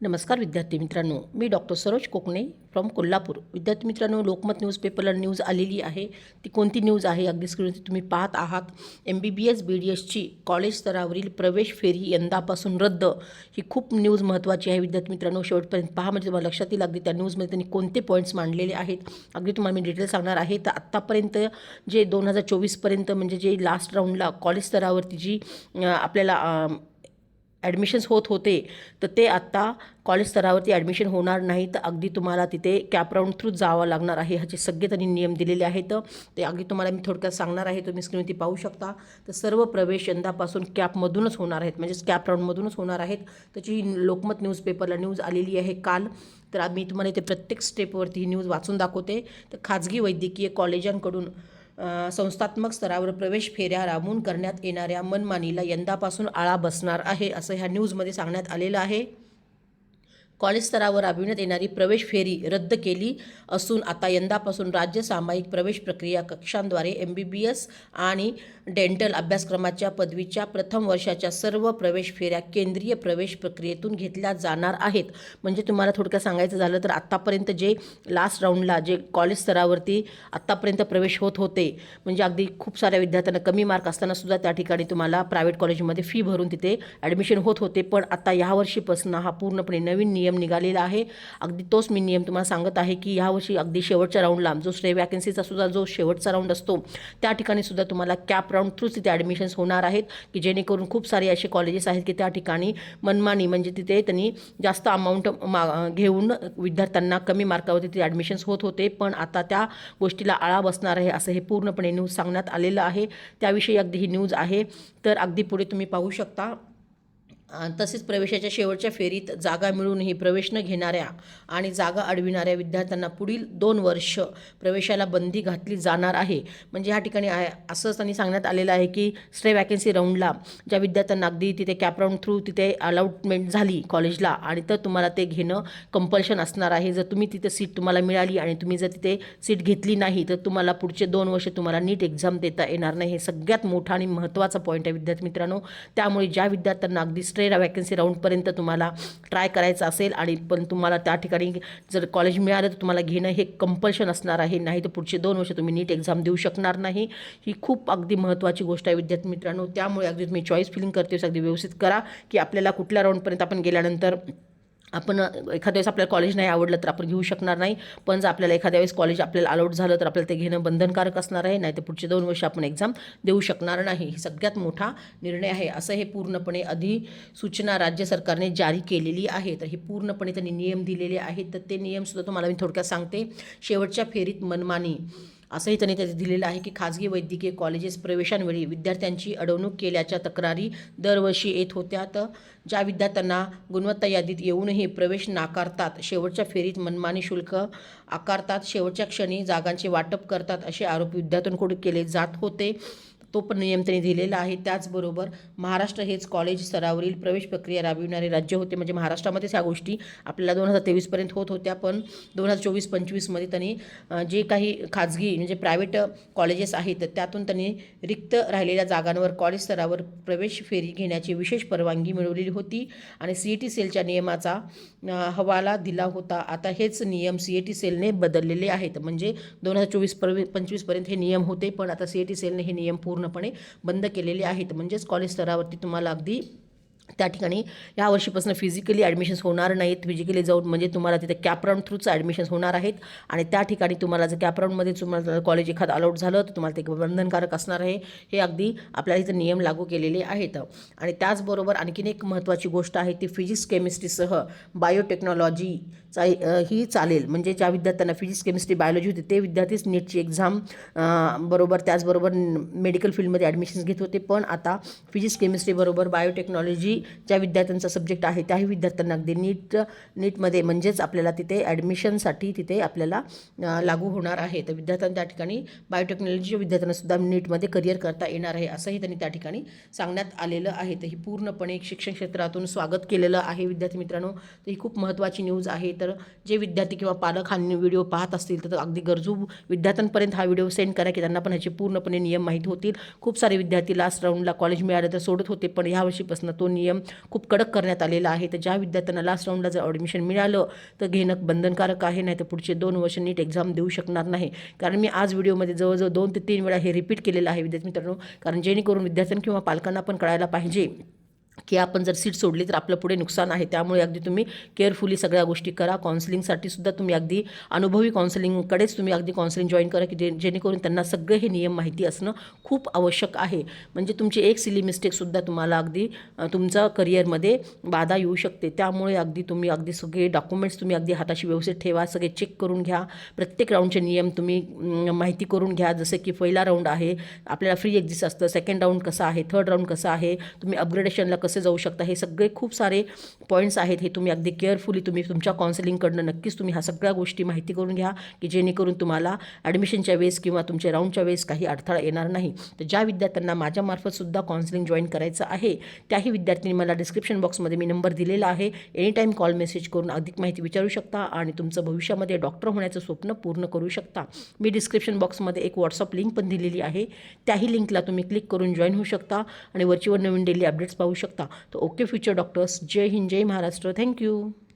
नमस्कार विद्यार्थी मित्रांनो, मी डॉक्टर सरोज कोकणे फ्रॉम कोल्हापूर. विद्यार्थी मित्रांनो, लोकमत न्यूजपेपरला न्यूज आलेली आहे. ती कोणती न्यूज आहे अगदी स्क्रीनवरती तुम्ही पाहत आहात. MBBS BDSची कॉलेज स्तरावरील प्रवेश फेरी यंदापासून रद्द. ही खूप न्यूज महत्त्वाची आहे विद्यार्थी मित्रांनो, शेवटपर्यंत पहा म्हणजे तुम्हाला लक्षात येईल अगदी त्या न्यूजमध्ये त्यांनी कोणते पॉईंट्स मांडलेले आहेत. अगदी तुम्हाला मी डिटेल सांगणार आहे. तर आत्तापर्यंत जे 2024पर्यंत म्हणजे जे लास्ट राऊंडला कॉलेज स्तरावरती जी आपल्याला ॲडमिशन्स होत होते, तर ते आत्ता कॉलेज स्तरावरती ॲडमिशन होणार नाही. तर अगदी तुम्हाला तिथे कॅप राऊंड थ्रू जावं लागणार आहे. ह्याचे सगळे त्यांनी नियम दिलेले आहेत. ते अगदी तुम्हाला मी थोडक्यात सांगणार आहे. तुम्ही स्क्रीनवरती पाहू शकता. तर सर्व प्रवेश यंदापासून कॅपमधूनच होणार आहेत, म्हणजेच कॅप राऊंडमधूनच होणार आहेत. त्याची लोकमत न्यूजपेपरला न्यूज आलेली आहे काल. तर आम्ही तुम्हाला इथे प्रत्येक स्टेपवरती ही न्यूज वाचून दाखवते. तर खाजगी वैद्यकीय कॉलेजांकडून संस्थात्मक स्तरावर प्रवेश फेऱ्या राबवून करण्यात येणाऱ्या मनमानीला यंदापासून आळा बसणार आहे, असं ह्या न्यूजमध्ये सांगण्यात आलेलं आहे. कॉलेज स्तरावर राबविण्यात येणारी प्रवेश फेरी रद्द केली असून आता यंदापासून राज्य सामायिक प्रवेश प्रक्रिया कक्षांद्वारे MBBS आणि डेंटल अभ्यासक्रमाच्या पदवीच्या प्रथम वर्षाच्या सर्व प्रवेश फेऱ्या केंद्रीय प्रवेश प्रक्रियेतून घेतल्या जाणार आहेत. म्हणजे तुम्हाला थोडक्यात सांगायचं झालं तर आत्तापर्यंत जे लास्ट राऊंडला जे कॉलेज स्तरावरती आत्तापर्यंत प्रवेश होत होते, म्हणजे अगदी खूप साऱ्या विद्यार्थ्यांना कमी मार्क असतानासुद्धा त्या ठिकाणी तुम्हाला प्रायव्हेट कॉलेजमध्ये फी भरून तिथे ॲडमिशन होत होते. पण आता यावर्षीपासून हा पूर्णपणे नवीन नियम निघालेला आहे. अगदी तोच मी नियम तुम्हाला सांगत आहे की यावर्षी अगदी शेवटच्या राऊंडला जो स्टे वॅकन्सीचा सुद्धा जो शेवटचा राऊंड असतो त्या ठिकाणी सुद्धा तुम्हाला कॅप राऊंड थ्रूच तिथे ॲडमिशन्स होणार आहेत, की जेणेकरून खूप सारे असे कॉलेजेस आहेत की त्या ठिकाणी मनमानी म्हणजे तिथे त्यांनी जास्त अमाऊंट घेऊन विद्यार्थ्यांना कमी मार्कावरती तिथे ॲडमिशन्स होत होते. पण आता त्या गोष्टीला आळा बसणार आहे असं हे पूर्णपणे न्यूज सांगण्यात आलेलं आहे. त्याविषयी अगदी ही न्यूज आहे. तर अगदी पुढे तुम्ही पाहू शकता. तसेच प्रवेशाच्या शेवटच्या फेरीत जागा मिळूनही प्रवेश न घेणाऱ्या आणि जागा अडविणाऱ्या विद्यार्थ्यांना पुढील 2 वर्ष प्रवेशाला बंदी घातली जाणार आहे. म्हणजे ह्या ठिकाणी असंच त्यांनी सांगण्यात आलेलं आहे की स्टे वॅकन्सी राऊंडला ज्या विद्यार्थ्यांना अगदी तिथे कॅप राऊंड थ्रू तिथे अलॉटमेंट झाली कॉलेजला आणि तर तुम्हाला ते घेणं कंपल्शन असणार आहे. जर तुम्ही तिथे सीट तुम्हाला मिळाली आणि तुम्ही जर तिथे सीट घेतली नाही तर तुम्हाला पुढचे 2 वर्ष तुम्हाला नीट एक्झाम देता येणार नाही. हे सगळ्यात मोठा आणि महत्त्वाचा पॉईंट आहे विद्यार्थी मित्रांनो. त्यामुळे ज्या विद्यार्थ्यांना अगदी स्टे वॅकन्सी राऊंडपर्यंत तुम्हाला ट्राय करायचं असेल आणि पण तुम्हाला त्या ठिकाणी जर कॉलेज मिळालं तर तुम्हाला घेणं हे कंपल्शन असणार आहे, नाही तर पुढचे 2 वर्ष तुम्ही नीट एक्झाम देऊ शकणार नाही. ही खूप अगदी महत्त्वाची गोष्ट आहे विद्यार्थी मित्रांनो. त्यामुळे अगदी तुम्ही चॉईस फिलिंग करते अगदी व्यवस्थित करा की आपल्याला कुठल्या राऊंडपर्यंत आपण गेल्यानंतर आपण एखाद्या वेळेस आपल्याला कॉलेज नाही आवडलं तर आपण घेऊ शकणार नाही. पण जर आपल्याला एखाद्या वेळेस कॉलेज आपल्याला अलाउड झालं तर आपल्याला ते घेणं बंधनकारक असणार आहे, नाही तर पुढचे 2 वर्ष आपण एक्झाम देऊ शकणार नाही. ही सगळ्यात मोठा निर्णय आहे असं हे पूर्णपणे अधिसूचना राज्य सरकारने जारी केलेली आहे. तर हे पूर्णपणे त्यांनी नियम दिलेले आहेत. तर ते नियमसुद्धा तुम्हाला मी थोडक्यात सांगते. शेवटच्या फेरीत मनमानी असंही त्यांनी त्याचे दिलेलं आहे की खाजगी वैद्यकीय कॉलेजेस प्रवेशांवेळी विद्यार्थ्यांची अडवणूक केल्याच्या तक्रारी दरवर्षी येत होत्या. तर ज्या विद्यार्थ्यांना गुणवत्ता यादीत येऊनही प्रवेश नाकारतात, शेवटच्या फेरीत मनमानी शुल्क आकारतात, शेवटच्या क्षणी जागांचे वाटप करतात, असे आरोप विद्यार्थ्यांकडून केले जात होते. तो पण नियम त्यांनी दिलेला आहे. त्याचबरोबर महाराष्ट्र हेच कॉलेज स्तरावरील प्रवेश प्रक्रिया राबविणारे राज्य होते. म्हणजे महाराष्ट्रामध्येच ह्या गोष्टी आपल्याला 2023पर्यंत होत होत्या. पण 2024-25मध्ये त्यांनी जे काही खाजगी म्हणजे प्रायव्हेट कॉलेजेस आहेत त्यातून त्यांनी रिक्त राहिलेल्या जागांवर कॉलेज स्तरावर प्रवेश फेरी घेण्याची विशेष परवानगी मिळवलेली होती आणि CET सेलच्या नियमाचा हवाला दिला होता. आता हेच नियम CET सेलने बदललेले आहेत. म्हणजे 2024-25पर्यंत हे नियम होते, पण आता CET सेलने हे नियम पूर्णपणे बंद केलेले आहेत. म्हणजेच कॉलेज स्तरावरती तुम्हाला अगदी त्या ठिकाणी या वर्षीपासून फिजिकली ॲडमिशन्स होणार नाहीत. फिजिकली जाऊन म्हणजे तुम्हाला तिथे कॅप राऊंड थ्रूच ॲडमिशन्स होणार आहेत आणि त्या ठिकाणी तुम्हाला जर कॅप राऊंडमध्ये तुम्हाला कॉलेज एखादं अलाउड झालं तर तुम्हाला ते बंधनकारक असणार आहे. हे अगदी आपल्याला इथे नियम लागू केलेले आहेत. आणि त्याचबरोबर आणखीन एक महत्त्वाची गोष्ट आहे ती फिजिक्स केमिस्ट्रीसह बायोटेक्नॉलॉजीचा ही चालेल. म्हणजे ज्या विद्यार्थ्यांना फिजिक्स केमिस्ट्री बायोलॉजी होती ते विद्यार्थीच नीटची एक्झाम बरोबर त्याचबरोबर मेडिकल फील्डमध्ये ॲडमिशन्स घेत होते. पण आता फिजिक्स केमिस्ट्रीबरोबर बायोटेक्नॉलॉजी ज्या विद्यार्थ्यांचा सब्जेक्ट आहे त्याही विद्यार्थ्यांना अगदी नीटमध्ये म्हणजेच आपल्याला तिथे ॲडमिशनसाठी तिथे आपल्याला लागू होणार आहे. तर विद्यार्थ्यांना त्या ठिकाणी बायोटेक्नॉलॉजीच्या विद्यार्थ्यांनासुद्धा नीटमध्ये करिअर करता येणार आहे असंही त्यांनी त्या ठिकाणी सांगण्यात आलेलं आहे. तर ही पूर्णपणे शिक्षण क्षेत्रातून स्वागत केलेलं आहे विद्यार्थी मित्रांनो. तर ही खूप महत्त्वाची न्यूज आहे. तर जे विद्यार्थी किंवा पालक हा व्हिडिओ पाहत असतील तर अगदी गरजू विद्यार्थ्यांपर्यंत हा व्हिडिओ सेंड करा की त्यांना पण ह्याचे पूर्णपणे नियम माहीत होतील. खूप सारे विद्यार्थी लास्ट राऊंडला कॉलेज मिळालं तर सोडत होते, पण ह्या वर्षीपासून तो नियम नियम खूप कडक करण्यात आलेला आहे. तर ज्या विद्यार्थ्यांना लास्ट राऊंडला जर ॲडमिशन मिळालं तर घेणं बंधनकारक आहे, नाही तर पुढचे 2 वर्ष नीट एक्झाम देऊ शकणार नाही. कारण मी आज व्हिडिओमध्ये जवळजवळ 2 ते 3 वेळा हे रिपीट केलेलं आहे विद्यार्थी मित्रांनो, कारण जेणेकरून विद्यार्थ्यांना किंवा पालकांना पण कळायला पाहिजे की आपण जर सीट सोडली तर आपलं पुढे नुकसान आहे. त्यामुळे अगदी तुम्ही केअरफुली सगळ्या गोष्टी करा. काउन्सिलिंगसाठी सुद्धा तुम्ही अगदी अनुभवी काउन्सिलिंगकडेच तुम्ही अगदी काउन्सिलिंग जॉईन करा, की जेणेकरून त्यांना सगळे हे नियम माहिती असणं खूप आवश्यक आहे. म्हणजे तुमची एक सिली मिस्टेकसुद्धा तुम्हाला अगदी तुमच्या करिअरमध्ये बाधा येऊ शकते. त्यामुळे अगदी तुम्ही अगदी सगळे डॉक्युमेंट्स तुम्ही अगदी हाताशी व्यवस्थित ठेवा, सगळे चेक करून घ्या. प्रत्येक राऊंडचे नियम तुम्ही माहिती करून घ्या. जसं की पहिला राऊंड आहे आपल्याला फ्री एक्झिट असतं, सेकंड राऊंड कसा आहे, थर्ड राऊंड कसा आहे, तुम्ही अपग्रेडेशनला कसे जाऊ शकता, हे सगळे खूप सारे पॉईंट्स आहेत. हे तुम्ही अगदी केअरफुली तुम्ही तुमच्या काउन्सिलिंगकडनं नक्कीच तुम्ही ह्या सगळ्या गोष्टी माहिती करून घ्या, की जेणेकरून तुम्हाला ॲडमिशनच्या वेळेस किंवा तुमच्या राऊंडच्या वेळेस काही अडथळा येणार नाही. तर ज्या विद्यार्थ्यांना माझ्यामार्फत सुद्धा काउन्सिलिंग जॉईन करायचं आहे त्याही विद्यार्थ्यांनी मला डिस्क्रिप्शन बॉक्समध्ये मी नंबर दिलेला आहे. एनी टाईम कॉल मेसेज करून अधिक माहिती विचारू शकता आणि तुमचं भविष्यामध्ये डॉक्टर होण्याचं स्वप्न पूर्ण करू शकता. मी डिस्क्रिप्शन बॉक्समध्ये एक व्हॉट्सअप लिंक पण दिलेली आहे. त्याही लिंकला तुम्ही क्लिक करून जॉईन होऊ शकता आणि वरचीवर नवीन डेली अपडेट्स पाहू शकता. तर ओके फ्युचर डॉक्टर्स, जय हिंद, जय महाराष्ट्र. थँक्यू.